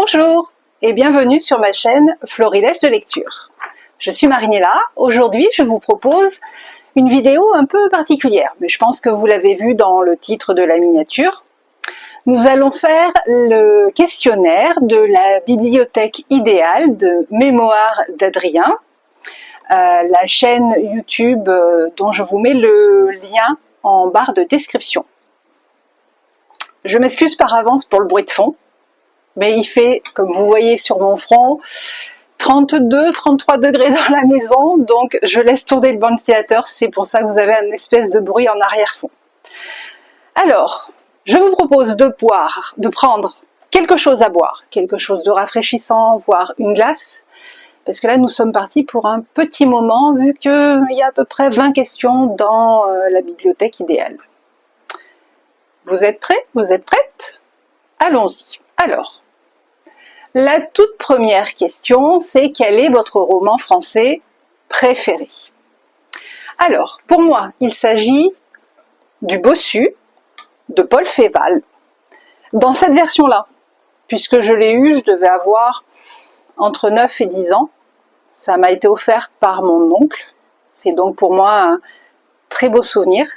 Bonjour et bienvenue sur ma chaîne Florilège de lecture. Je suis Marinella. Aujourd'hui, je vous propose une vidéo un peu particulière, mais je pense que vous l'avez vu dans le titre de la miniature. Nous allons faire le questionnaire de la bibliothèque idéale de Mémoires d'Adrien, la chaîne YouTube dont je vous mets le lien en barre de description. Je m'excuse par avance pour le bruit de fond, mais il fait, comme vous voyez sur mon front, 32-33 degrés dans la maison, donc je laisse tourner le ventilateur, c'est pour ça que vous avez une espèce de bruit en arrière-fond. Alors, je vous propose de prendre quelque chose à boire, quelque chose de rafraîchissant, voire une glace, parce que là nous sommes partis pour un petit moment, vu qu'il y a à peu près 20 questions dans la bibliothèque idéale. Vous êtes prêts? Vous êtes prêtes? Allons-y. Alors, la toute première question, c'est quel est votre roman français préféré? Alors, pour moi, il s'agit du Bossu de Paul Féval. Dans cette version-là, puisque je l'ai eu, je devais avoir entre 9 et 10 ans. Ça m'a été offert par mon oncle. C'est donc pour moi un très beau souvenir.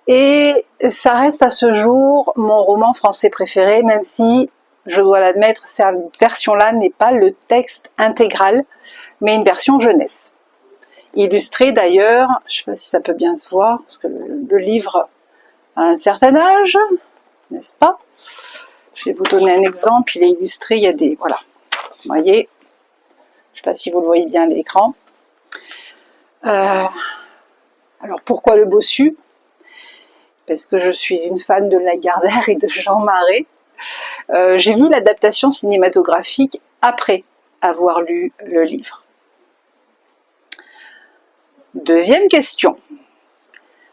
Et ça reste à ce jour mon roman français préféré, même si, je dois l'admettre, cette version-là n'est pas le texte intégral, mais une version jeunesse. Illustrée d'ailleurs, je ne sais pas si ça peut bien se voir, parce que le livre a un certain âge, n'est-ce pas? Je vais vous donner un exemple, il est illustré, il y a des... Voilà, vous voyez, je ne sais pas si vous le voyez bien à l'écran. Alors pourquoi le Bossu? Parce que je suis une fan de Lagardère et de Jean Marais. J'ai vu l'adaptation cinématographique après avoir lu le livre. Deuxième question.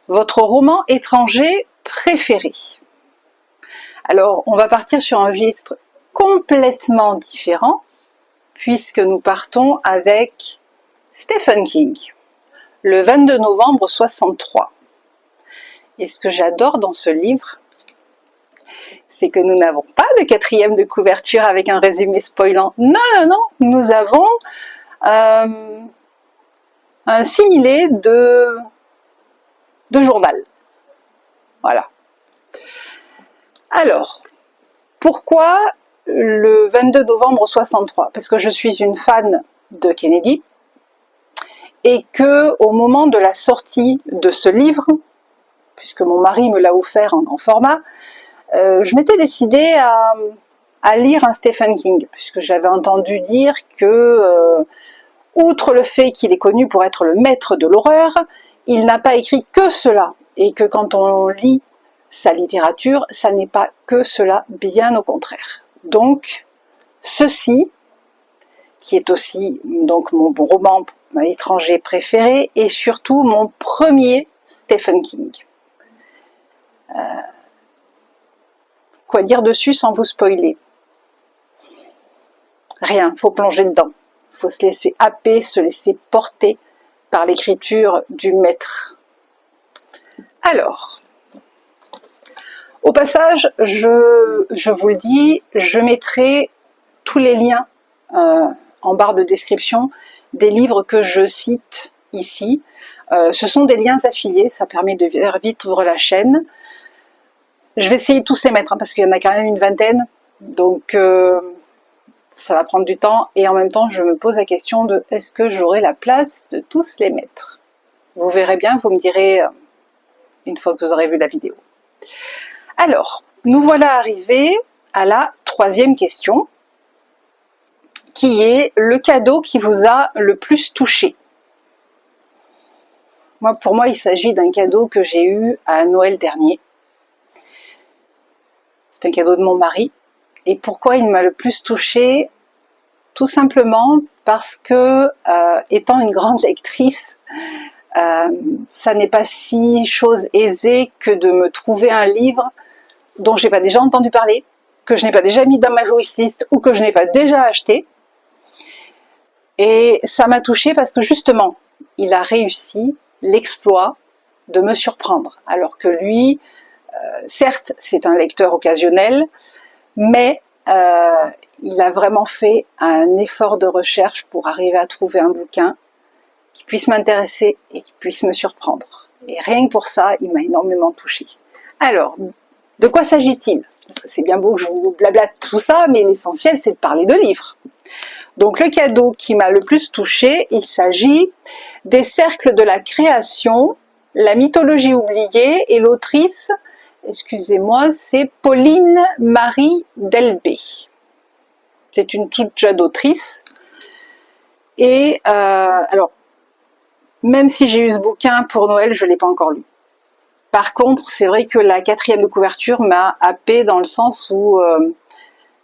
Votre roman étranger préféré? Alors, on va partir sur un registre complètement différent, puisque nous partons avec Stephen King, le 22 novembre 63. Et ce que j'adore dans ce livre, c'est que nous n'avons pas de quatrième de couverture avec un résumé spoilant. Non, non, non, nous avons un similé de journal. Voilà. Alors, pourquoi le 22 novembre 63? Parce que je suis une fan de Kennedy et que au moment de la sortie de ce livre, puisque mon mari me l'a offert en grand format, je m'étais décidée à lire un Stephen King, puisque j'avais entendu dire que, outre le fait qu'il est connu pour être le maître de l'horreur, il n'a pas écrit que cela, et que quand on lit sa littérature, ça n'est pas que cela, bien au contraire. Donc, ceci, qui est aussi donc mon roman étranger préféré, et surtout mon premier Stephen King. Quoi dire dessus sans vous spoiler? Rien, il faut plonger dedans. Il faut se laisser happer, se laisser porter par l'écriture du maître. Alors, au passage, je vous le dis, je mettrai tous les liens en barre de description des livres que je cite ici. Ce sont des liens affiliés, ça permet de faire vite ouvrir la chaîne. Je vais essayer de tous les mettre, hein, parce qu'il y en a quand même une vingtaine, donc ça va prendre du temps, et en même temps je me pose la question de est-ce que j'aurai la place de tous les mettre? Vous verrez bien, vous me direz une fois que vous aurez vu la vidéo. Alors, nous voilà arrivés à la troisième question, qui est le cadeau qui vous a le plus touché. Pour moi, il s'agit d'un cadeau que j'ai eu à Noël dernier. C'est un cadeau de mon mari. Et pourquoi il m'a le plus touchée? Tout simplement parce que, étant une grande lectrice, ça n'est pas si chose aisée que de me trouver un livre dont je n'ai pas déjà entendu parler, que je n'ai pas déjà mis dans ma wishlist ou que je n'ai pas déjà acheté. Et ça m'a touchée parce que justement, il a réussi l'exploit de me surprendre. Alors que lui, certes, c'est un lecteur occasionnel, mais il a vraiment fait un effort de recherche pour arriver à trouver un bouquin qui puisse m'intéresser et qui puisse me surprendre. Et rien que pour ça, il m'a énormément touchée. Alors, de quoi s'agit-il? Parce que c'est bien beau que je vous blablate tout ça, mais l'essentiel, c'est de parler de livres. Donc, le cadeau qui m'a le plus touchée, il s'agit des cercles de la création, la mythologie oubliée, et l'autrice, excusez-moi, c'est Pauline Marie Delbé. C'est une toute jeune autrice. Et alors, même si j'ai eu ce bouquin pour Noël, je ne l'ai pas encore lu. Par contre, c'est vrai que la 4e de couverture m'a happée dans le sens où,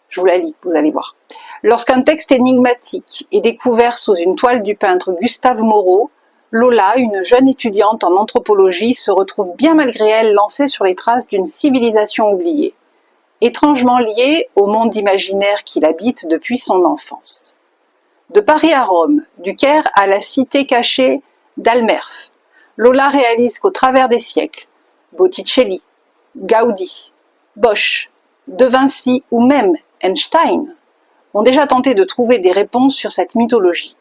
je vous la lis, vous allez voir. Lorsqu'un texte énigmatique est découvert sous une toile du peintre Gustave Moreau, Lola, une jeune étudiante en anthropologie, se retrouve bien malgré elle lancée sur les traces d'une civilisation oubliée, étrangement liée au monde imaginaire qu'il habite depuis son enfance. De Paris à Rome, du Caire à la cité cachée d'Almerf, Lola réalise qu'au travers des siècles, Botticelli, Gaudi, Bosch, De Vinci ou même Einstein ont déjà tenté de trouver des réponses sur cette mythologie.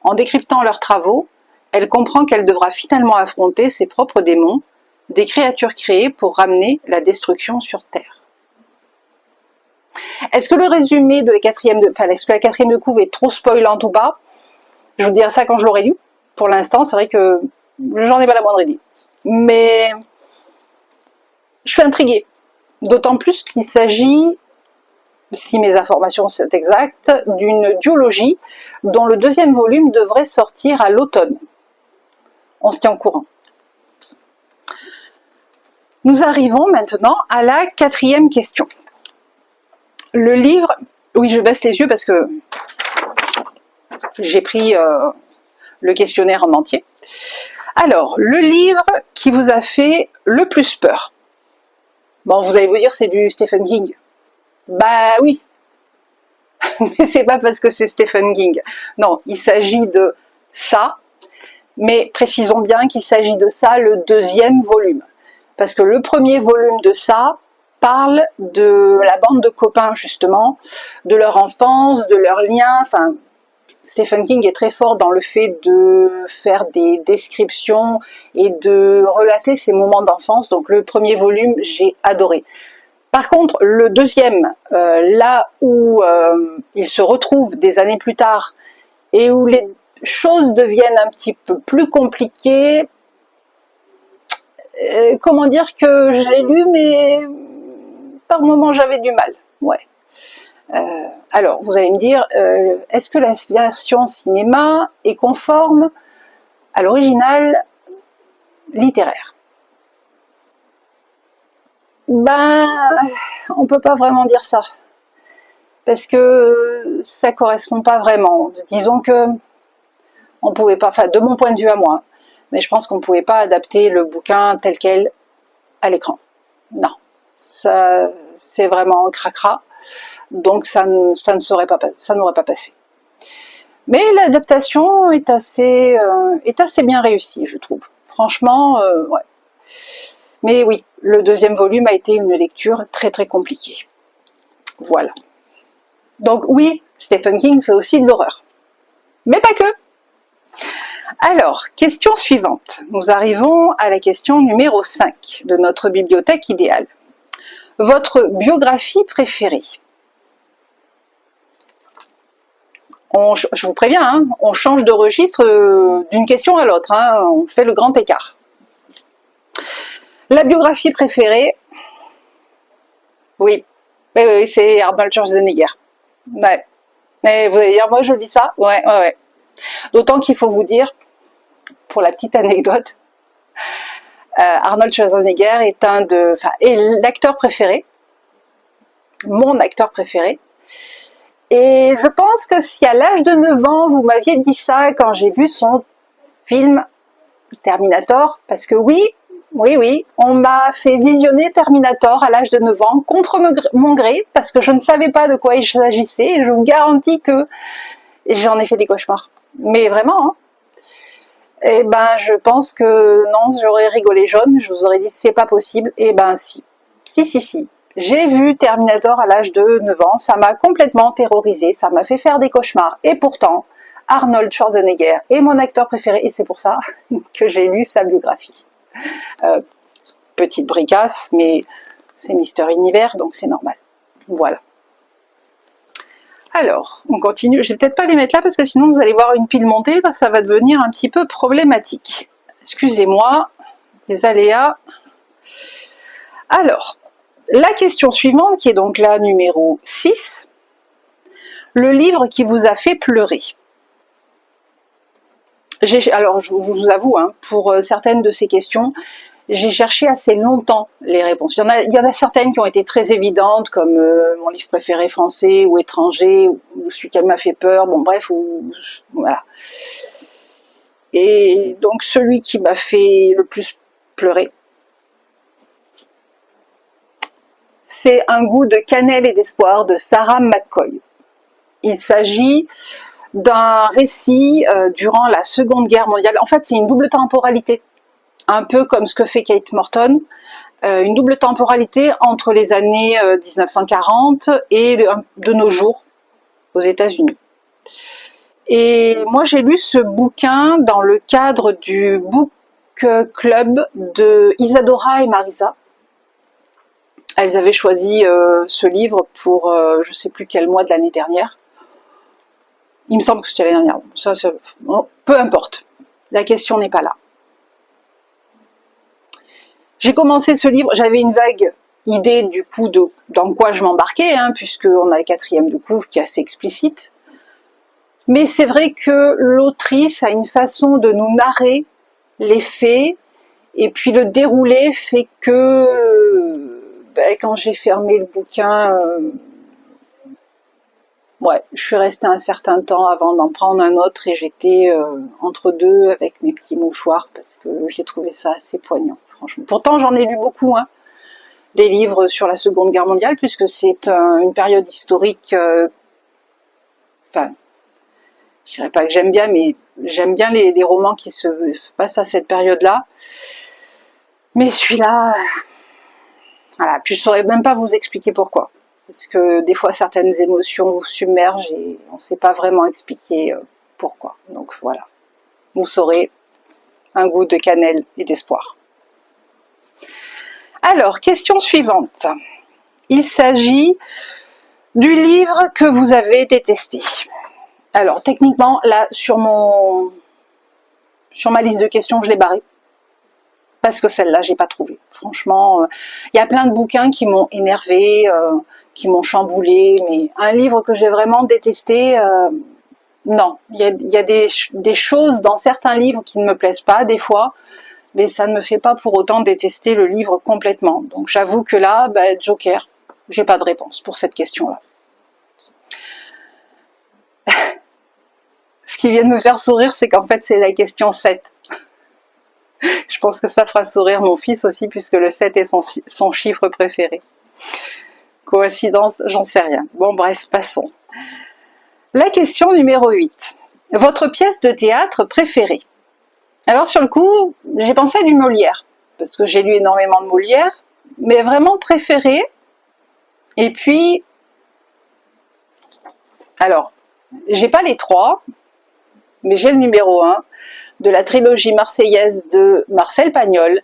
En décryptant leurs travaux, elle comprend qu'elle devra finalement affronter ses propres démons, des créatures créées pour ramener la destruction sur Terre. Est-ce que le résumé de la 4e de couve est trop spoilante ou pas? Je vous dirai ça quand je l'aurai lu. Pour l'instant, c'est vrai que j'en ai pas la moindre idée. Mais je suis intriguée. D'autant plus qu'il s'agit, si mes informations sont exactes, d'une duologie dont le 2e volume devrait sortir à l'automne. On se tient au courant. Nous arrivons maintenant à la 4e question. Le livre, oui, je baisse les yeux parce que j'ai pris le questionnaire en entier. Alors, le livre qui vous a fait le plus peur. Bon, vous allez vous dire, c'est du Stephen King. Bah oui, mais c'est pas parce que c'est Stephen King. Non, il s'agit de ça, mais précisons bien qu'il s'agit de ça, le 2e volume. Parce que le 1er volume de ça parle de la bande de copains, justement, de leur enfance, de leurs liens, enfin, Stephen King est très fort dans le fait de faire des descriptions et de relater ses moments d'enfance. Donc le 1er volume, j'ai adoré. Par contre, le 2e, là où il se retrouve des années plus tard et où les choses deviennent un petit peu plus compliquées, comment dire que je l'ai lu, mais par moments j'avais du mal. Ouais. Alors, vous allez me dire, est-ce que la version cinéma est conforme à l'original littéraire? Ben, on peut pas vraiment dire ça, parce que ça correspond pas vraiment. Disons que on pouvait pas, enfin de mon point de vue à moi, mais je pense qu'on pouvait pas adapter le bouquin tel quel à l'écran. Non, ça c'est vraiment cracra. Donc ça n'aurait pas passé. Mais l'adaptation est assez bien réussie, je trouve. Franchement, ouais. Mais oui, le 2e volume a été une lecture très très compliquée. Voilà. Donc oui, Stephen King fait aussi de l'horreur. Mais pas que. Alors, question suivante. Nous arrivons à la question numéro 5 de notre bibliothèque idéale. Votre biographie préférée? Je vous préviens, hein, on change de registre d'une question à l'autre, hein, on fait le grand écart. La biographie préférée, oui, c'est Arnold Schwarzenegger. Ouais. Mais vous allez dire, moi je lis ça, ouais. D'autant qu'il faut vous dire, pour la petite anecdote, Arnold Schwarzenegger est l'acteur préféré, mon acteur préféré. Et je pense que si à l'âge de 9 ans, vous m'aviez dit ça quand j'ai vu son film Terminator, parce que oui, on m'a fait visionner Terminator à l'âge de 9 ans, contre mon gré, parce que je ne savais pas de quoi il s'agissait, et je vous garantis que j'en ai fait des cauchemars. Mais vraiment, hein. Et ben, je pense que non, j'aurais rigolé jaune, je vous aurais dit c'est pas possible, et ben si. J'ai vu Terminator à l'âge de 9 ans, ça m'a complètement terrorisée, ça m'a fait faire des cauchemars. Et pourtant, Arnold Schwarzenegger est mon acteur préféré et c'est pour ça que j'ai lu sa biographie. Petite bricasse, mais c'est Mister Univers, donc c'est normal. Voilà. Alors, on continue. Je vais peut-être pas les mettre là parce que sinon vous allez voir une pile monter, là ça va devenir un petit peu problématique. Excusez-moi, les aléas. Alors, la question suivante, qui est donc la numéro 6, le livre qui vous a fait pleurer. Alors, je vous avoue, hein, pour certaines de ces questions, j'ai cherché assez longtemps les réponses. Il y en a certaines qui ont été très évidentes, comme mon livre préféré français ou étranger, ou celui qui m'a fait peur, bon bref, voilà. Et donc celui qui m'a fait le plus pleurer, c'est Un goût de cannelle et d'espoir de Sarah McCoy. Il s'agit d'un récit durant la Seconde Guerre mondiale. En fait, c'est une double temporalité, un peu comme ce que fait Kate Morton, une double temporalité entre les années 1940 et de nos jours aux États-Unis. Et moi, j'ai lu ce bouquin dans le cadre du Book Club de Isadora et Marisa. Elles avaient choisi ce livre pour je ne sais plus quel mois de l'année dernière. Il me semble que c'était l'année dernière. Bon, peu importe. La question n'est pas là. J'ai commencé ce livre, j'avais une vague idée du coup dans quoi je m'embarquais, hein, puisqu'on a le 4e de couvre qui est assez explicite. Mais c'est vrai que l'autrice a une façon de nous narrer les faits, et puis le déroulé fait que quand j'ai fermé le bouquin, je suis restée un certain temps avant d'en prendre un autre et j'étais entre deux avec mes petits mouchoirs parce que j'ai trouvé ça assez poignant, franchement. Pourtant, j'en ai lu beaucoup, hein, des livres sur la Seconde Guerre mondiale, puisque c'est une période historique, enfin, je dirais pas que j'aime bien, mais j'aime bien les romans qui se passent à cette période-là. Mais celui-là, voilà, puis je saurais même pas vous expliquer pourquoi. Parce que des fois, certaines émotions vous submergent et on ne sait pas vraiment expliquer pourquoi. Donc voilà, vous saurez, Un goût de cannelle et d'espoir. Alors, question suivante. Il s'agit du livre que vous avez détesté. Alors, techniquement, là, sur ma liste de questions, je l'ai barrée. Parce que celle-là, j'ai pas trouvé. Franchement, il y a plein de bouquins qui m'ont énervé, qui m'ont chamboulé, mais un livre que j'ai vraiment détesté, non. Il y a des choses dans certains livres qui ne me plaisent pas, des fois, mais ça ne me fait pas pour autant détester le livre complètement. Donc j'avoue que là, Joker, j'ai pas de réponse pour cette question-là. Ce qui vient de me faire sourire, c'est qu'en fait, c'est la question 7. Je pense que ça fera sourire mon fils aussi, puisque le 7 est son chiffre préféré. Coïncidence, j'en sais rien. Bon, bref, passons. La question numéro 8. Votre pièce de théâtre préférée? Alors, sur le coup, j'ai pensé à du Molière, parce que j'ai lu énormément de Molière, mais vraiment préférée. Et puis, alors, j'ai pas les 3, mais j'ai le numéro 1 de la trilogie marseillaise de Marcel Pagnol,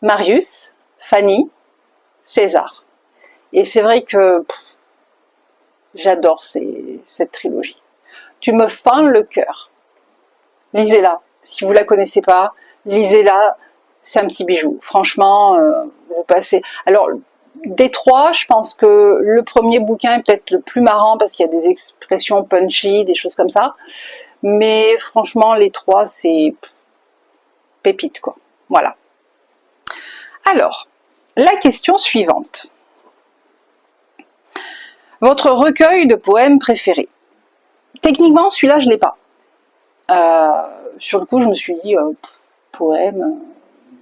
Marius, Fanny, César. Et c'est vrai que j'adore cette trilogie. Tu me fends le cœur. Lisez-la. Si vous la connaissez pas, lisez-la. C'est un petit bijou. Franchement, vous passez. Alors, des 3, je pense que le premier bouquin est peut-être le plus marrant parce qu'il y a des expressions punchy, des choses comme ça. Mais franchement, les 3, c'est pépite, quoi. Voilà. Alors, la question suivante. Votre recueil de poèmes préféré? Techniquement, celui-là, je ne l'ai pas. Sur le coup, je me suis dit, poème,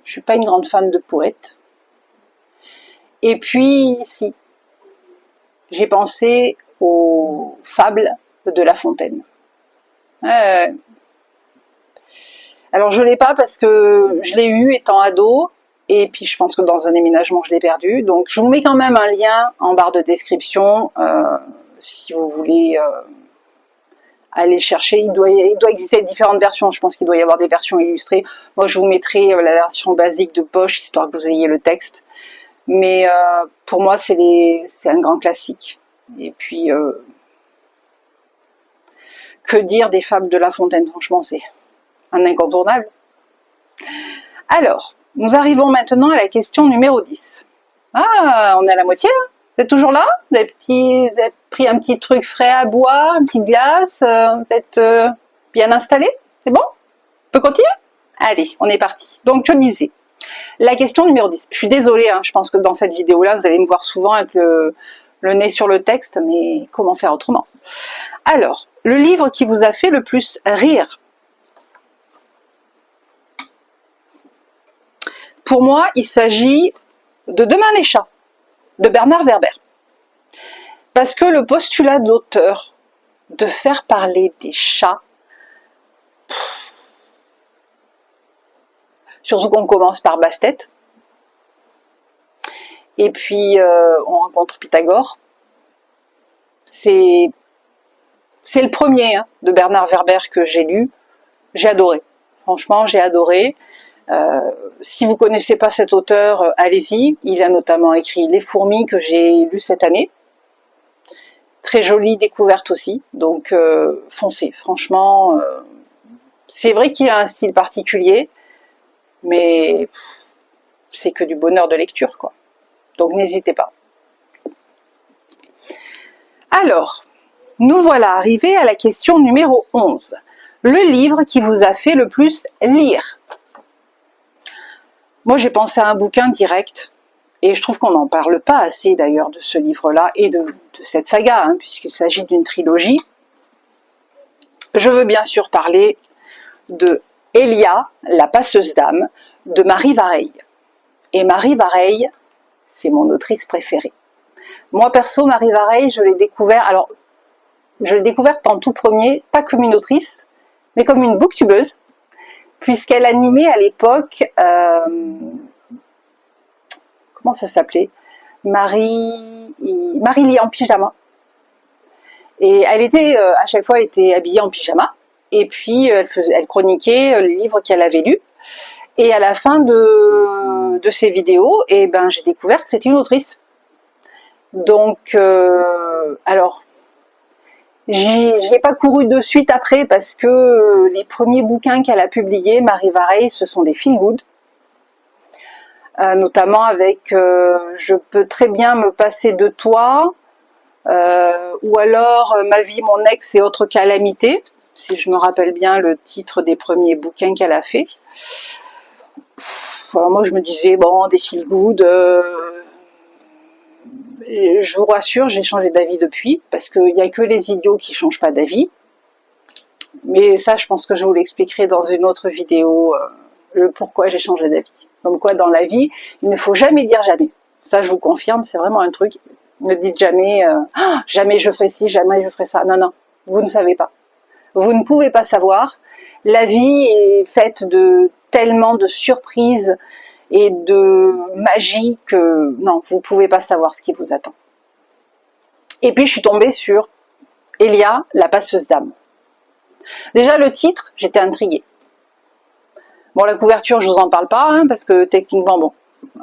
je ne suis pas une grande fan de poètes. Et puis, si, j'ai pensé aux fables de La Fontaine. Alors, je ne l'ai pas parce que je l'ai eu étant ado, et puis je pense que dans un déménagement je l'ai perdu. Donc je vous mets quand même un lien en barre de description si vous voulez aller chercher. Il doit exister différentes versions, je pense qu'il doit y avoir des versions illustrées. Moi je vous mettrai la version basique de poche, histoire que vous ayez le texte. Mais pour moi c'est un grand classique. Et puis que dire des fables de La Fontaine, franchement c'est un incontournable. Alors, nous arrivons maintenant à la question numéro 10. Ah, on est à la moitié là. Vous êtes toujours là? Vous avez pris un petit truc frais à boire, une petite glace, vous êtes bien installé? C'est bon? On peut continuer? Allez, on est parti. Donc, je disais, la question numéro 10. Je suis désolée, hein, je pense que dans cette vidéo-là, vous allez me voir souvent avec le nez sur le texte, mais comment faire autrement? Alors, le livre qui vous a fait le plus rire? Pour moi, il s'agit de Demain les chats, de Bernard Werber. Parce que le postulat de l'auteur, de faire parler des chats, surtout qu'on commence par Bastet, et puis on rencontre Pythagore, c'est le premier de Bernard Werber que j'ai lu, j'ai adoré, franchement j'ai adoré. Si vous connaissez pas cet auteur, allez-y, il a notamment écrit Les fourmis que j'ai lu cette année, très jolie découverte aussi, donc foncez, franchement, c'est vrai qu'il a un style particulier, mais c'est que du bonheur de lecture, quoi. Donc n'hésitez pas. Alors, nous voilà arrivés à la question numéro 11. Le livre qui vous a fait le plus lire? Moi, j'ai pensé à un bouquin direct, et je trouve qu'on n'en parle pas assez d'ailleurs de ce livre-là, et de cette saga, hein, puisqu'il s'agit d'une trilogie. Je veux bien sûr parler de Elia, la passeuse d'âme, de Marie Vareille. Et Marie Vareille, c'est mon autrice préférée. Moi perso, Marie Vareille, je l'ai découvert, alors je l'ai découverte en tout premier, pas comme une autrice, mais comme une booktubeuse, puisqu'elle animait à l'époque, comment ça s'appelait, Marie lit en pyjama. Et elle était, à chaque fois, elle était habillée en pyjama, et puis elle chroniquait les livres qu'elle avait lus. Et à la fin de ces vidéos, et ben, j'ai découvert que c'était une autrice. Donc, alors, j'y ai pas couru de suite après parce que les premiers bouquins qu'elle a publiés, Marie Vareille, ce sont des feel-good. Notamment avec Je peux très bien me passer de toi, ou alors Ma vie, mon ex et autres calamités, si je me rappelle bien le titre des premiers bouquins qu'elle a fait. Alors moi je me disais, bon, des feel-good, je vous rassure, j'ai changé d'avis depuis, parce qu'il n'y a que les idiots qui ne changent pas d'avis. Mais ça, je pense que je vous l'expliquerai dans une autre vidéo, le pourquoi j'ai changé d'avis. Comme quoi, dans la vie, il ne faut jamais dire jamais. Ça, je vous confirme, c'est vraiment un truc. Ne dites jamais, jamais je ferai ci, jamais je ferai ça. Non, non, vous ne savez pas. Vous ne pouvez pas savoir. La vie est faite de tellement de surprises et de magie que non, vous ne pouvez pas savoir ce qui vous attend. Et puis je suis tombée sur Elia, la passeuse d'âme. Déjà le titre, j'étais intriguée. Bon, la couverture, je vous en parle pas, hein, parce que techniquement, bon,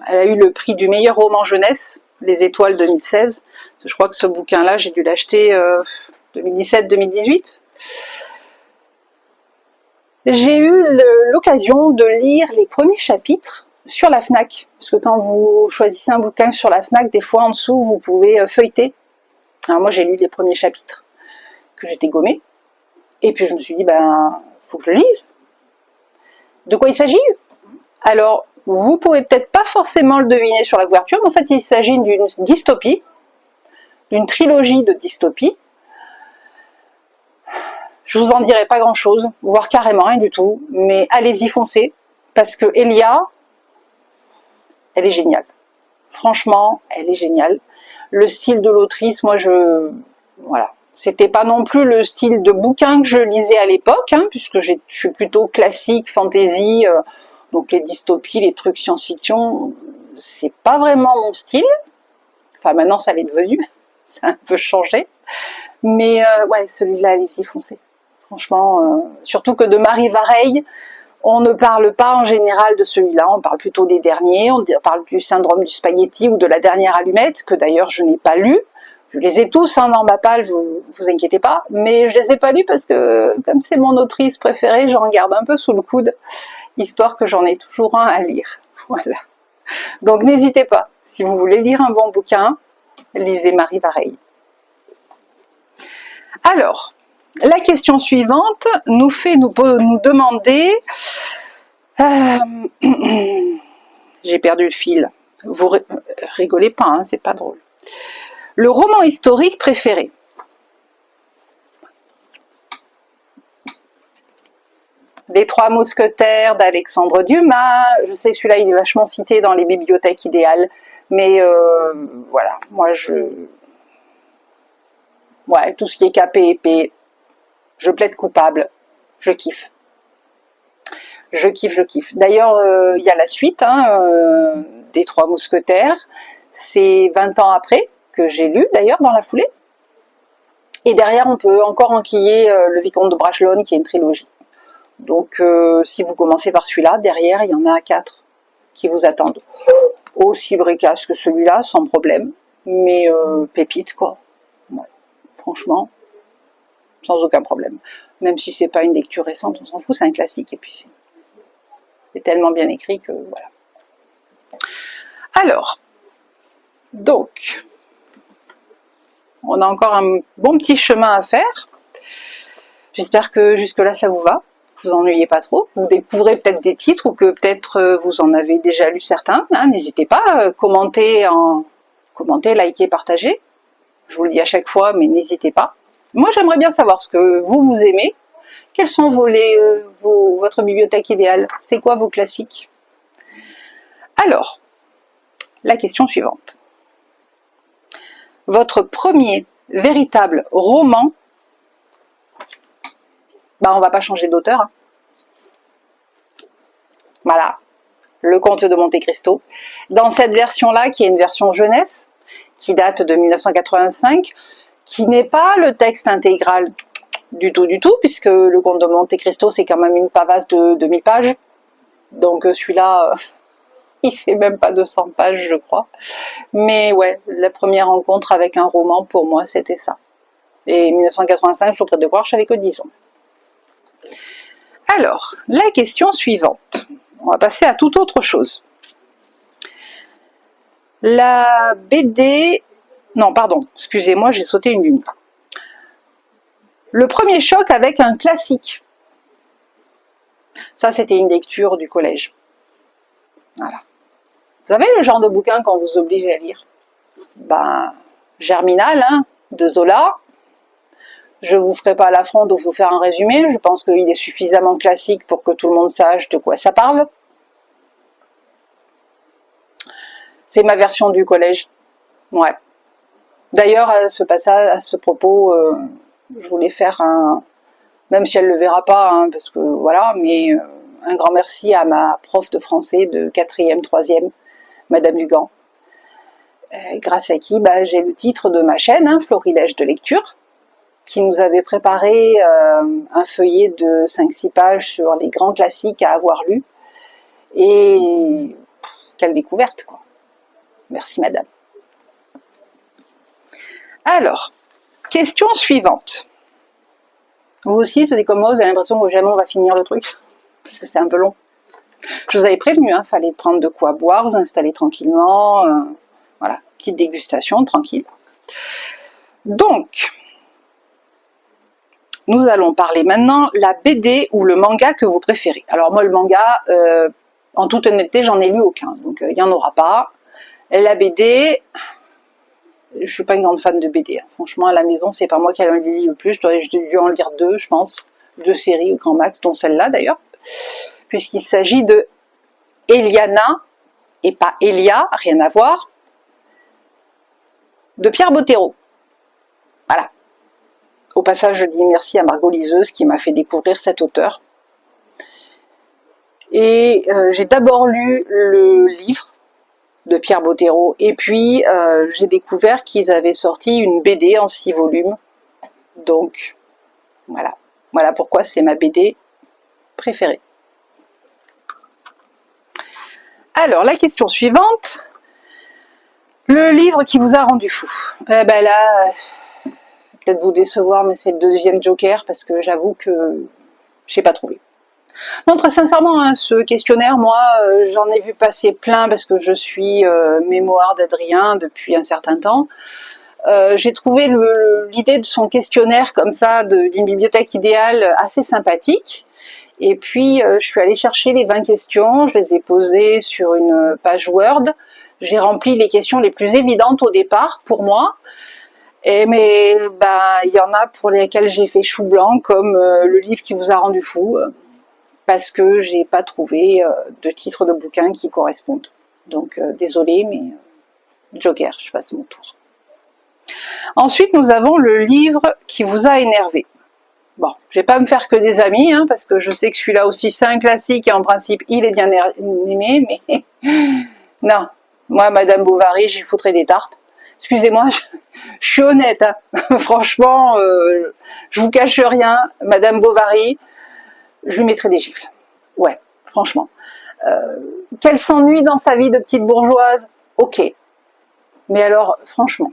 elle a eu le prix du meilleur roman jeunesse, Les Étoiles 2016. Je crois que ce bouquin-là, j'ai dû l'acheter 2017-2018. J'ai eu l'occasion de lire les premiers chapitres sur la FNAC, parce que quand vous choisissez un bouquin sur la FNAC, des fois en dessous vous pouvez feuilleter. Alors moi j'ai lu les premiers chapitres que j'étais gommée, et puis je me suis dit, ben, faut que je le lise. De quoi il s'agit? Alors, vous pouvez peut-être pas forcément le deviner sur la couverture, mais en fait il s'agit d'une dystopie, d'une trilogie de dystopies. Je vous en dirai pas grand chose, voire carrément rien du tout, mais allez-y, foncez, parce que Elia, elle est géniale. Franchement, elle est géniale. Le style de l'autrice, moi voilà. C'était pas non plus le style de bouquin que je lisais à l'époque, hein, puisque je suis plutôt classique, fantasy, Donc les dystopies, les trucs science-fiction, c'est pas vraiment mon style. Enfin maintenant ça l'est devenu, ça a un peu changé. Mais ouais, celui-là, allez-y, foncez. Franchement, surtout que de Marie Vareille, on ne parle pas en général de celui-là, on parle plutôt des derniers, on parle du syndrome du spaghetti ou de la dernière allumette, que d'ailleurs je n'ai pas lu. Je les ai tous dans ma palle, vous inquiétez pas, mais je les ai pas lus parce que comme c'est mon autrice préférée, j'en garde un peu sous le coude, histoire que j'en ai toujours un à lire. Voilà. Donc n'hésitez pas, si vous voulez lire un bon bouquin, lisez Marie Vareille. Alors, la question suivante nous fait nous demander... j'ai perdu le fil. Vous rigolez pas, hein, c'est pas drôle. Le roman historique préféré. Les Trois Mousquetaires d'Alexandre Dumas. Je sais, celui-là, il est vachement cité dans les bibliothèques idéales. Mais voilà, moi, ouais, tout ce qui est capé épée, je plaide coupable. Je kiffe. Je kiffe. D'ailleurs, il y a la suite des Trois Mousquetaires. C'est 20 ans après que j'ai lu, d'ailleurs, dans la foulée. Et derrière, on peut encore enquiller le Vicomte de Bragelonne, qui est une trilogie. Donc, si vous commencez par celui-là, derrière, il y en a 4 qui vous attendent. Aussi bricasse que celui-là, sans problème. Mais pépite, quoi. Ouais. Franchement, sans aucun problème. Même si c'est pas une lecture récente, on s'en fout, c'est un classique. Et puis, c'est tellement bien écrit que voilà. Alors, donc, on a encore un bon petit chemin à faire. J'espère que jusque-là, ça vous va. Vous ennuyez pas trop. Vous découvrez peut-être des titres ou que peut-être vous en avez déjà lu certains. Hein, n'hésitez pas, commentez, likez, partagez. Je vous le dis à chaque fois, mais n'hésitez pas. Moi, j'aimerais bien savoir ce que vous aimez. Quels sont votre bibliothèque idéale? C'est quoi vos classiques? Alors, la question suivante. Votre premier véritable roman, on va pas changer d'auteur. Hein. Voilà, Le Comte de Monte Cristo. Dans cette version-là, qui est une version jeunesse, qui date de 1985, qui n'est pas le texte intégral du tout, puisque Le Comte de Monte Cristo, c'est quand même une pavasse de 2000 pages. Donc celui-là, il fait même pas 200 pages, je crois. Mais ouais, la première rencontre avec un roman, pour moi, c'était ça. Et 1985, je vous prie de croire, j'avais que 10 ans. Alors, la question suivante. On va passer à toute autre chose. La BD... Non, pardon, excusez-moi, j'ai sauté une ligne. Le premier choc avec un classique. Ça, c'était une lecture du collège. Voilà. Vous savez le genre de bouquin qu'on vous oblige à lire? Germinal, de Zola. Je ne vous ferai pas l'affront de vous faire un résumé. Je pense qu'il est suffisamment classique pour que tout le monde sache de quoi ça parle. C'est ma version du collège. Ouais. D'ailleurs, à ce propos, je voulais faire même si elle ne le verra pas, parce que voilà, mais un grand merci à ma prof de français de 4e, 3e, Madame Dugan, grâce à qui j'ai le titre de ma chaîne, Florilège de lecture, qui nous avait préparé un feuillet de 5-6 pages sur les grands classiques à avoir lus. Et quelle découverte, quoi. Merci, madame. Alors, question suivante. Vous aussi, c'est comme moi, vous avez l'impression que jamais on va finir le truc, parce que c'est un peu long. Je vous avais prévenu, fallait prendre de quoi boire, vous installer tranquillement, voilà, petite dégustation, tranquille. Donc, nous allons parler maintenant la BD ou le manga que vous préférez. Alors moi, le manga, en toute honnêteté, j'en ai lu aucun, donc il n'y en aura pas. La BD, je suis pas une grande fan de BD. Franchement, à la maison, c'est pas moi qui en lis le plus. J'ai dû en lire 2, je pense. 2 séries au grand max, dont celle-là d'ailleurs. Puisqu'il s'agit de Eliana, et pas Elia, rien à voir, de Pierre Bottero. Voilà. Au passage, je dis merci à Margot Liseuse qui m'a fait découvrir cet auteur. Et j'ai d'abord lu le livre de Pierre Bottero, et puis j'ai découvert qu'ils avaient sorti une BD en 6 volumes. Donc voilà, voilà pourquoi c'est ma BD préférée. Alors la question suivante, le livre qui vous a rendu fou. Eh ben là, peut-être vous décevoir, mais c'est le deuxième Joker, parce que j'avoue que j'ai pas trouvé. Non, très sincèrement, hein, ce questionnaire, moi, j'en ai vu passer plein parce que je suis mémoire d'Adrien depuis un certain temps. J'ai trouvé l'idée de son questionnaire comme ça, d'une bibliothèque idéale, assez sympathique. Et puis, je suis allée chercher les 20 questions, je les ai posées sur une page Word. J'ai rempli les questions les plus évidentes au départ, pour moi. Mais bah, il y en a pour lesquelles j'ai fait chou blanc, comme le livre qui vous a rendu fou. Parce que j'ai pas trouvé de titre de bouquin qui correspondent. Donc désolé, mais Joker, je passe mon tour. Ensuite, nous avons le livre qui vous a énervé. Bon, je vais pas me faire que des amis, hein, parce que je sais que celui-là aussi c'est un classique et en principe il est bien aimé, mais non, moi Madame Bovary, j'y foutrais des tartes. Excusez-moi, je suis honnête, hein. Franchement, je vous cache rien, Madame Bovary, je lui mettrais des gifles. Ouais, franchement. Qu'elle s'ennuie dans sa vie de petite bourgeoise, ok. Mais alors, franchement,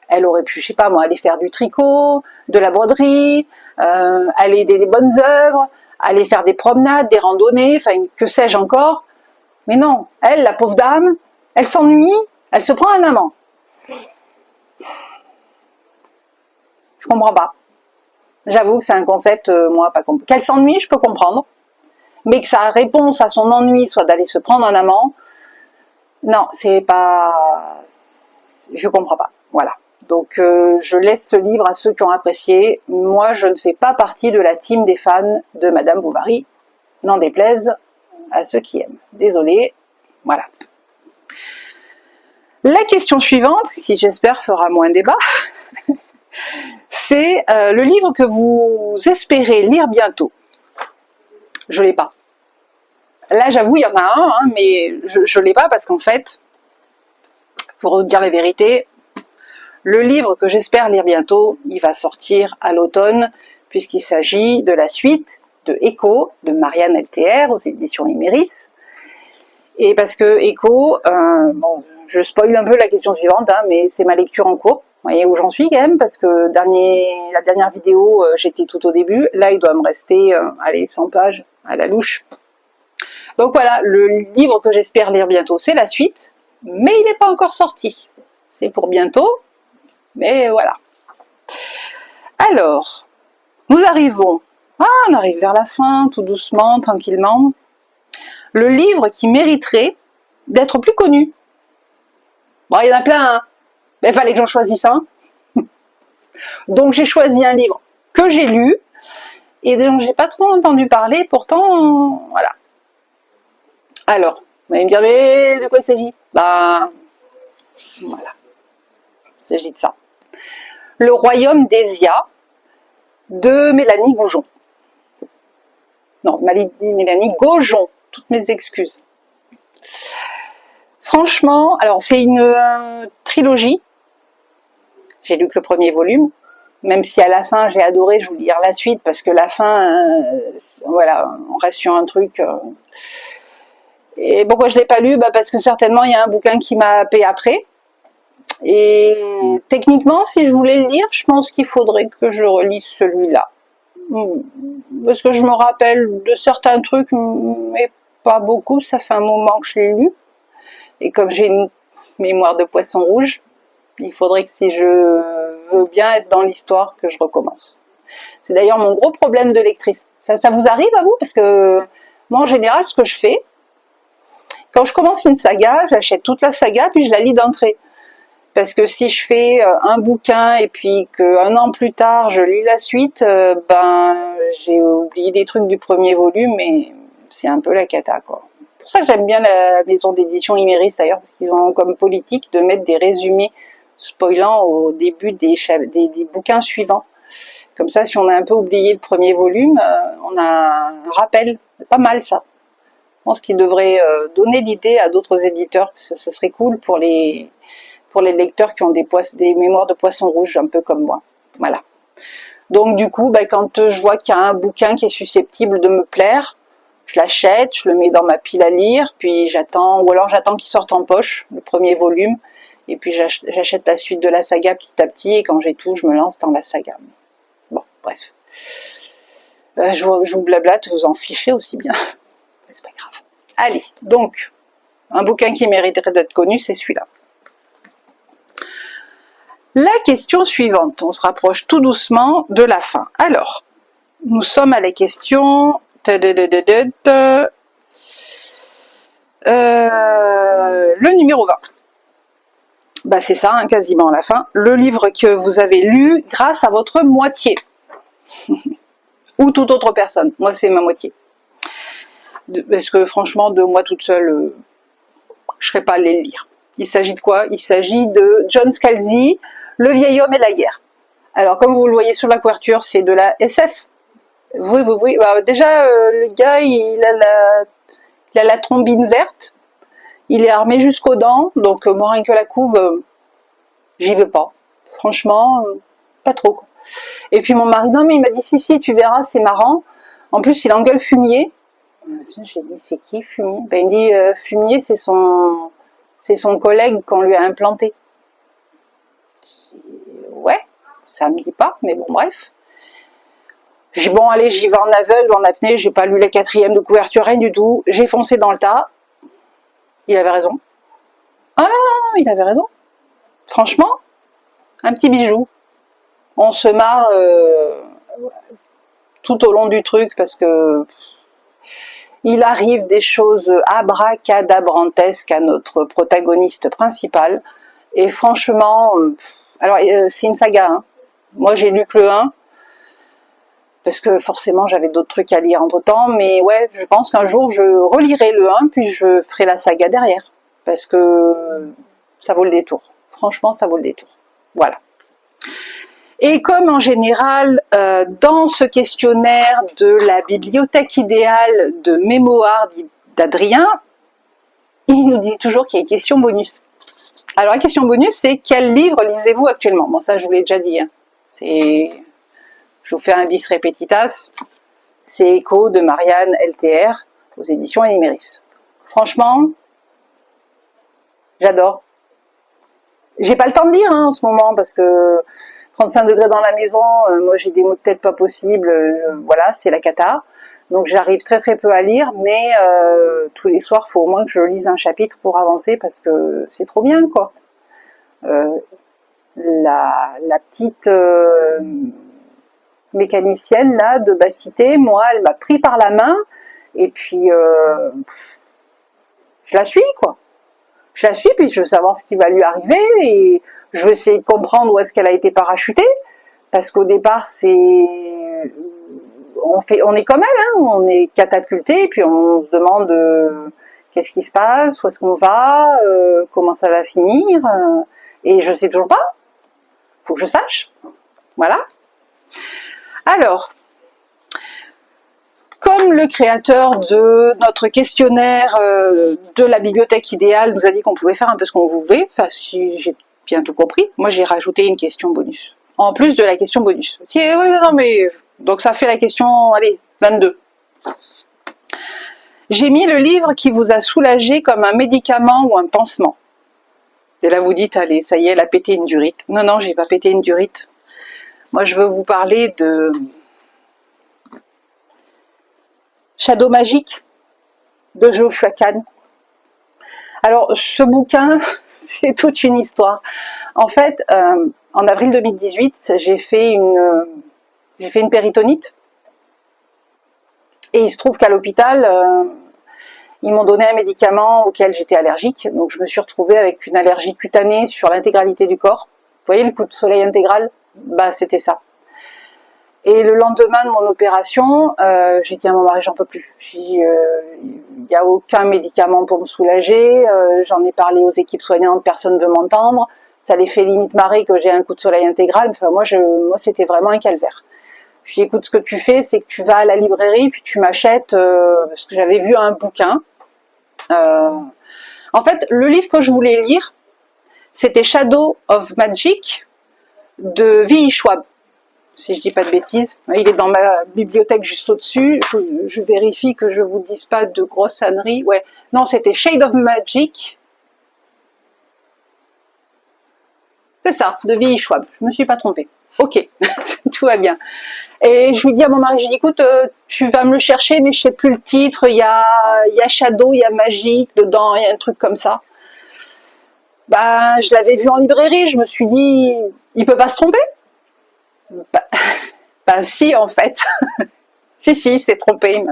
elle aurait pu, je sais pas moi, aller faire du tricot, de la broderie, aller aider les bonnes œuvres, aller faire des promenades, des randonnées, enfin, que sais-je encore. Mais non, elle, la pauvre dame, elle s'ennuie, elle se prend un amant. Je comprends pas. J'avoue que c'est un concept, moi, pas compris. Qu'elle s'ennuie, je peux comprendre. Mais que sa réponse à son ennui soit d'aller se prendre un amant, non, c'est pas... Je comprends pas. Voilà. Donc je laisse ce livre à ceux qui ont apprécié. Moi, je ne fais pas partie de la team des fans de Madame Bovary. N'en déplaise à ceux qui aiment. Désolée. Voilà. La question suivante, qui j'espère fera moins débat, c'est le livre que vous espérez lire bientôt. Je l'ai pas. Là, j'avoue, il y en a un, hein, mais je l'ai pas parce qu'en fait, pour vous dire la vérité, le livre que j'espère lire bientôt, il va sortir à l'automne, puisqu'il s'agit de la suite de Echo, de Marianne LTR, aux éditions Iméris. Et parce que Echo, bon, je spoil un peu la question suivante, hein, mais c'est ma lecture en cours. Vous voyez où j'en suis quand même, parce que la dernière vidéo, j'étais tout au début. Là, il doit me rester, allez, 100 pages à la louche. Donc voilà, le livre que j'espère lire bientôt, c'est la suite, mais il n'est pas encore sorti. C'est pour bientôt, mais voilà. Alors, nous arrivons, on arrive vers la fin, tout doucement, tranquillement. Le livre qui mériterait d'être plus connu. Bon, il y en a plein, hein, mais il fallait que j'en choisisse un. Donc j'ai choisi un livre que j'ai lu, et dont j'ai pas trop entendu parler, pourtant, voilà. Alors, vous allez me dire, mais de quoi il s'agit? Bah, voilà, il s'agit de ça. Le royaume d'Esia, de Mélanie Goujon. Non, Mélanie Gaujon, toutes mes excuses. Franchement, alors c'est une trilogie. J'ai lu que le premier volume, même si à la fin j'ai adoré, je vous lire la suite, parce que la fin, voilà, on reste sur un truc. Et pourquoi je ne l'ai pas lu? Bah parce que certainement il y a un bouquin qui m'a happé après. Et techniquement, si je voulais le lire, je pense qu'il faudrait que je relise celui-là. Parce que je me rappelle de certains trucs, mais pas beaucoup, ça fait un moment que je l'ai lu. Et comme j'ai une mémoire de poisson rouge, il faudrait que si je veux bien être dans l'histoire, que je recommence. C'est d'ailleurs mon gros problème de lectrice. Ça vous arrive à vous? Parce que moi, en général, ce que je fais, quand je commence une saga, j'achète toute la saga, puis je la lis d'entrée. Parce que si je fais un bouquin et puis qu'un an plus tard je lis la suite, ben j'ai oublié des trucs du premier volume et c'est un peu la cata, quoi. C'est pour ça que j'aime bien la maison d'édition Iméris d'ailleurs, parce qu'ils ont comme politique de mettre des résumés spoilants au début des bouquins suivants. Comme ça, si on a un peu oublié le premier volume, on a un rappel. C'est pas mal ça. pense qu'il devrait donner l'idée à d'autres éditeurs, parce que ce serait cool pour les lecteurs qui ont des mémoires de poisson rouge, un peu comme moi. Voilà. Donc du coup, quand je vois qu'il y a un bouquin qui est susceptible de me plaire, je l'achète, je le mets dans ma pile à lire, puis j'attends, ou alors j'attends qu'il sorte en poche, le premier volume, et puis j'achète la suite de la saga petit à petit, et quand j'ai tout, je me lance dans la saga. Bon, bref. Je vous blablate, vous en fichez aussi bien. C'est pas grave. Allez, donc, un bouquin qui mériterait d'être connu, c'est celui-là. La question suivante, on se rapproche tout doucement de la fin. Alors, nous sommes à la question... le numéro 20. C'est ça, hein, quasiment à la fin. Le livre que vous avez lu grâce à votre moitié. Ou toute autre personne. Moi, c'est ma moitié. Parce que franchement, de moi toute seule, je ne serais pas allée le lire. Il s'agit de quoi? Il s'agit de John Scalzi, Le vieil homme et la guerre. Alors, comme vous le voyez sur la couverture, c'est de la SF. Oui. Déjà, le gars, il a la trombine verte. Il est armé jusqu'aux dents. Donc, moi, rien que la couve, j'y vais pas. Franchement, pas trop. Quoi. Et puis, mon mari, non, mais il m'a dit, si, tu verras, c'est marrant. En plus, il engueule Fumier. J'ai dit, c'est qui Fumier? Il me dit, Fumier, c'est son collègue qu'on lui a implanté. Ouais, ça me dit pas, mais bon, bref. J'ai dit, bon, allez, j'y vais en aveugle, en apnée, j'ai pas lu la 4e de couverture, rien du tout. J'ai foncé dans le tas. Il avait raison. Ah non, il avait raison. Franchement, un petit bijou. On se marre tout au long du truc parce que il arrive des choses abracadabrantesques à notre protagoniste principal. Et franchement, alors c'est une saga. Hein. Moi, j'ai lu que le 1. Parce que forcément, j'avais d'autres trucs à lire entre-temps. Mais ouais, je pense qu'un jour, je relirai le 1, puis je ferai la saga derrière. Parce que ça vaut le détour. Franchement, ça vaut le détour. Voilà. Et comme en général, dans ce questionnaire de la bibliothèque idéale de mémoire d'Adrien, il nous dit toujours qu'il y a une question bonus. Alors la question bonus, c'est quel livre lisez-vous actuellement? Bon, ça je vous l'ai déjà dit. Hein. Je vous fais un bis repetitas. C'est Echo de Marianne LTR aux éditions Animéris. Franchement, j'adore. J'ai pas le temps de lire en ce moment parce que 35 degrés dans la maison, moi j'ai des maux de tête pas possibles, voilà, c'est la cata. Donc j'arrive très peu à lire, mais tous les soirs, il faut au moins que je lise un chapitre pour avancer parce que c'est trop bien, quoi. La petite mécanicienne là de Basse-Cité, moi, elle m'a pris par la main et puis je la suis, quoi. Je la suis, puis je veux savoir ce qui va lui arriver et je veux essayer de comprendre où est-ce qu'elle a été parachutée, parce qu'au départ, on est comme elle, hein, on est catapulté, puis on se demande qu'est-ce qui se passe, où est-ce qu'on va, comment ça va finir, et je sais toujours pas. Faut que je sache. Voilà. Alors, comme le créateur de notre questionnaire de la bibliothèque idéale nous a dit qu'on pouvait faire un peu ce qu'on voulait, enfin si j'ai bien tout compris, moi j'ai rajouté une question bonus. En plus de la question bonus. Non mais, donc ça fait la question, allez, 22. J'ai mis le livre qui vous a soulagé comme un médicament ou un pansement. Et là vous dites, allez, ça y est, elle a pété une durite. Non, j'ai pas pété une durite. Moi je veux vous parler de Shadow Magique de Joshua Kahn. Alors, ce bouquin, c'est toute une histoire. En fait, en avril 2018, j'ai fait une péritonite. Et il se trouve qu'à l'hôpital, ils m'ont donné un médicament auquel j'étais allergique. Donc, je me suis retrouvée avec une allergie cutanée sur l'intégralité du corps. Vous voyez le coup de soleil intégral? C'était ça. Et le lendemain de mon opération, j'ai dit à mon mari, j'en peux plus. Il n'y a aucun médicament pour me soulager. J'en ai parlé aux équipes soignantes, personne ne veut m'entendre. Ça les fait limite marrer que j'ai un coup de soleil intégral. Enfin, moi c'était vraiment un calvaire. Je lui ai dit, écoute, ce que tu fais, c'est que tu vas à la librairie, puis tu m'achètes, parce que j'avais vu un bouquin, En fait, le livre que je voulais lire, c'était Shadow of Magic de V.E. Schwab, si je dis pas de bêtises. Il est dans ma bibliothèque juste au-dessus. Je vérifie que je vous dise pas de grosses âneries. Ouais, non, c'était Shade of Magic. C'est ça, de V.E. Schwab. Je me suis pas trompée. Ok, tout va bien. Et je lui dis à mon mari, je lui dis, écoute, tu vas me le chercher, mais je sais plus le titre. Il y a Shadow, il y a Magic dedans, il y a un truc comme ça. Bah, je l'avais vu en librairie, je me suis dit, il peut pas se tromper. Bah si, en fait. si, il s'est trompé,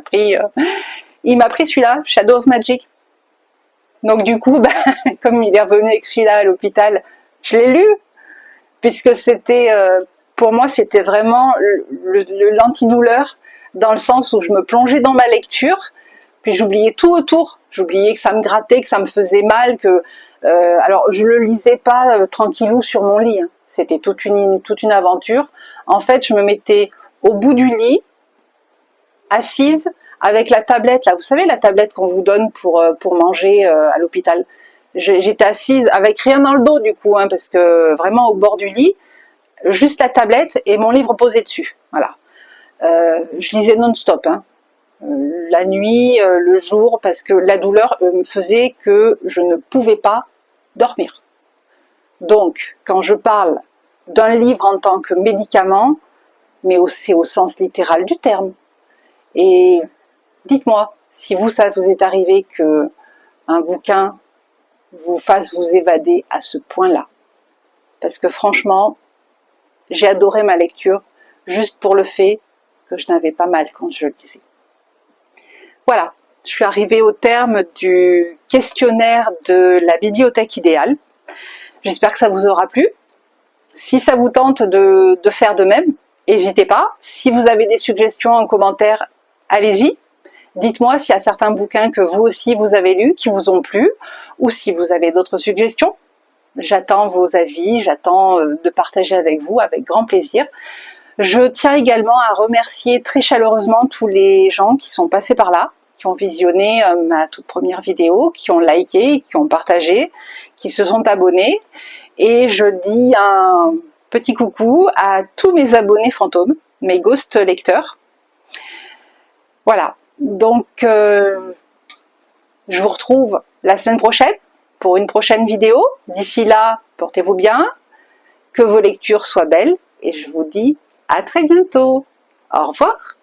il m'a pris celui-là, Shadow of Magic. Donc du coup, bah, comme il est revenu avec celui-là à l'hôpital, je l'ai lu, puisque c'était, pour moi, c'était vraiment l'antidouleur, dans le sens où je me plongeais dans ma lecture, puis j'oubliais tout autour. J'oubliais que ça me grattait, que ça me faisait mal, que alors je le lisais pas tranquillou sur mon lit. Hein. C'était toute une aventure. En fait, je me mettais au bout du lit, assise, avec la tablette. Là, vous savez la tablette qu'on vous donne pour manger à l'hôpital. J'étais assise avec rien dans le dos du coup, hein, parce que vraiment au bord du lit, juste la tablette et mon livre posé dessus. Voilà. Je lisais non-stop. Hein. La nuit, le jour, parce que la douleur me faisait que je ne pouvais pas dormir. Donc, quand je parle d'un livre en tant que médicament, mais aussi au sens littéral du terme. Et dites-moi, si vous, ça vous est arrivé que un bouquin vous fasse vous évader à ce point-là. Parce que franchement, j'ai adoré ma lecture, juste pour le fait que je n'avais pas mal quand je le lisais. Voilà, je suis arrivée au terme du questionnaire de la bibliothèque idéale. J'espère que ça vous aura plu. Si ça vous tente de faire de même, n'hésitez pas. Si vous avez des suggestions en commentaire, allez-y. Dites-moi s'il y a certains bouquins que vous aussi vous avez lus, qui vous ont plu, ou si vous avez d'autres suggestions. J'attends vos avis, j'attends de partager avec vous, avec grand plaisir. Je tiens également à remercier très chaleureusement tous les gens qui sont passés par là, qui ont visionné ma toute première vidéo, qui ont liké, qui ont partagé, qui se sont abonnés. Et je dis un petit coucou à tous mes abonnés fantômes, mes ghost lecteurs. Voilà, donc je vous retrouve la semaine prochaine pour une prochaine vidéo. D'ici là, portez-vous bien, que vos lectures soient belles et je vous dis à très bientôt. Au revoir.